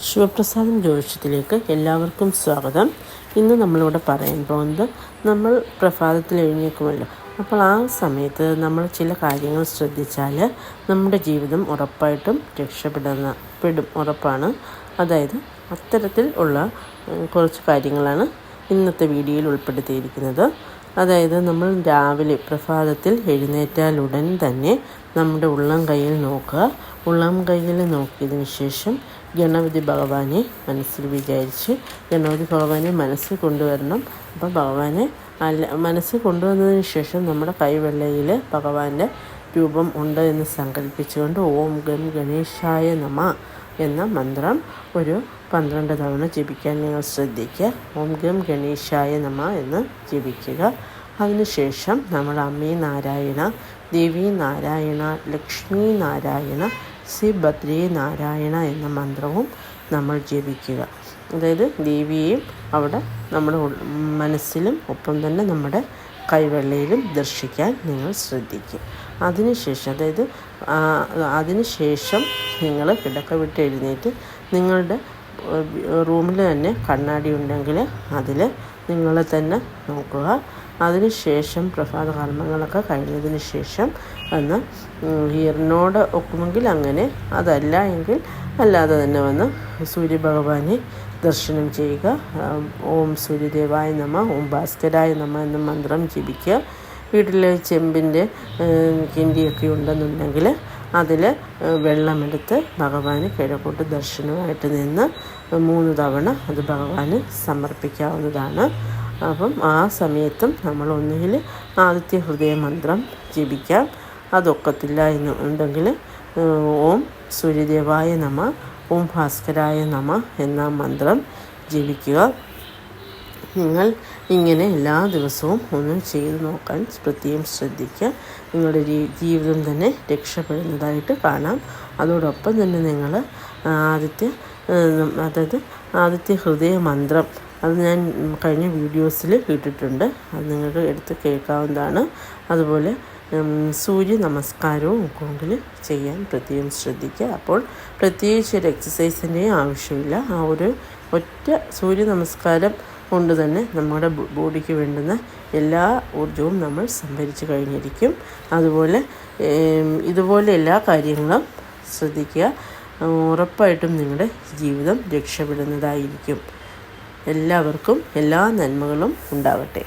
ശിവപ്രസാദം ജ്യോതിഷത്തിലേക്ക് എല്ലാവർക്കും സ്വാഗതം. ഇന്ന് നമ്മളിവിടെ പറയാൻ പോകുന്നത്, നമ്മൾ പ്രഭാതത്തിൽ എഴുന്നേൽക്കുമല്ലോ. അപ്പോൾ ആ സമയത്ത് നമ്മൾ ചില കാര്യങ്ങൾ ശ്രദ്ധിച്ചാൽ നമ്മുടെ ജീവിതം ഉറപ്പായിട്ടും രക്ഷപ്പെടും, ഉറപ്പാണ്. അതായത് അത്തരത്തിൽ ഉള്ള കുറച്ച് കാര്യങ്ങളാണ് ഇന്നത്തെ വീഡിയോയിൽ ഉൾപ്പെടുത്തിയിരിക്കുന്നത്. അതായത് നമ്മൾ രാവിലെ പ്രഭാതത്തിൽ എഴുന്നേറ്റാലുടൻ തന്നെ നമ്മുടെ ഉള്ളം കയ്യിൽ നോക്കുക. ഉള്ളം കയ്യിൽ നോക്കിയതിന് ശേഷം ഗണപതി ഭഗവാനെ മനസ്സിൽ വിചാരിച്ച് ഗണപതി ഭഗവാനെ മനസ്സിൽ കൊണ്ടുവരണം. അപ്പോൾ ഭഗവാനെ മനസ്സിൽ കൊണ്ടുവന്നതിന് ശേഷം നമ്മുടെ കൈവെള്ളയിൽ ഭഗവാന്റെ രൂപം ഉണ്ട് എന്ന് സങ്കല്പിച്ചുകൊണ്ട് ഓം ഗം ഗണേശായ നമ എന്ന മന്ത്രം ഒരു 12 തവണ ജപിക്കാൻ നിങ്ങൾ ശ്രദ്ധിക്കുക. ഓം ഗം ഗണേശായ നമ എന്ന് ജപിക്കുക. അതിനുശേഷം നമ്മൾ അമ്മേ നാരായണ, ദേവി നാരായണ, ലക്ഷ്മി നാരായണ, ശ്രീഭദ്രേ നാരായണ എന്ന മന്ത്രവും നമ്മൾ ജപിക്കുക. അതായത് ദേവിയെയും അവിടെ നമ്മുടെ മനസ്സിലും ഒപ്പം തന്നെ നമ്മുടെ കൈവെള്ളയിലും ദർശിക്കാൻ നിങ്ങൾ ശ്രദ്ധിക്കുക. അതിനുശേഷം നിങ്ങൾ കിടക്ക വിട്ട് എഴുന്നേറ്റ് നിങ്ങളുടെ റൂമിൽ തന്നെ കണ്ണാടി ഉണ്ടെങ്കിൽ അതിൽ നിങ്ങൾ തന്നെ നോക്കുക. അതിനുശേഷം പ്രഭാത കർമ്മങ്ങളൊക്കെ കഴിഞ്ഞതിന് ശേഷം വന്ന് ഈറിനോട് ഒക്കുമെങ്കിൽ അങ്ങനെ, അതല്ല എങ്കിൽ അല്ലാതെ തന്നെ വന്ന് സൂര്യഭഗവാനെ ദർശനം ചെയ്യുക. ഓം സൂര്യദേവായ നമ, ഓം ഭാസ്കരായ നമ എന്ന മന്ത്രം ജപിക്കുക. വീട്ടിൽ ചെമ്പിൻ്റെ കിണ്ടിയൊക്കെ ഉണ്ടെന്നുണ്ടെങ്കിൽ അതിൽ വെള്ളമെടുത്ത് ഭഗവാന് കിഴക്കോട്ട് ദർശനമായിട്ട് നിന്ന് 3 തവണ അത് ഭഗവാന് സമർപ്പിക്കാവുന്നതാണ്. അപ്പം ആ സമയത്തും നമ്മൾ ഒന്നുകിൽ ആദിത്യ ഹൃദയ മന്ത്രം ജപിക്കാം. അതൊക്കത്തില്ല എന്നുണ്ടെങ്കിൽ ഓം സൂര്യദേവായ നമ, ഓം ഭാസ്കരായ നമ എന്ന മന്ത്രം ജപിക്കുക. നിങ്ങൾ ഇങ്ങനെ എല്ലാ ദിവസവും ഒന്ന് ചെയ്തു നോക്കാൻ പ്രത്യേകം ശ്രദ്ധിക്കുക. നിങ്ങളുടെ ജീവിതം തന്നെ രക്ഷപ്പെടുന്നതായിട്ട് കാണാം. അതോടൊപ്പം തന്നെ നിങ്ങൾ ആദിത്യ ഹൃദയ മന്ത്രം അത് ഞാൻ കഴിഞ്ഞ വീഡിയോസിൽ ഇട്ടിട്ടുണ്ട്. അത് നിങ്ങൾക്ക് എടുത്ത് കേൾക്കാവുന്നതാണ്. അതുപോലെ സൂര്യ നമസ്കാരവും ഒക്കെങ്കിൽ ചെയ്യാൻ പ്രത്യേകം ശ്രദ്ധിക്കുക. അപ്പോൾ പ്രത്യേകിച്ച് ഒരു എക്സസൈസിൻ്റെയും ആവശ്യമില്ല. ആ ഒരു ഒറ്റ സൂര്യ നമസ്കാരം കൊണ്ട് തന്നെ നമ്മുടെ ബോഡിക്ക് വേണ്ടുന്ന എല്ലാ ഊർജവും നമ്മൾ സംഭരിച്ചു കഴിഞ്ഞിരിക്കും. അതുപോലെ ഇതുപോലെ എല്ലാ കാര്യങ്ങളും ശ്രദ്ധിക്കുക. ഉറപ്പായിട്ടും നിങ്ങളുടെ ജീവിതം രക്ഷപ്പെടുന്നതായിരിക്കും. എല്ലാവർക്കും എല്ലാ നന്മകളും ഉണ്ടാവട്ടെ.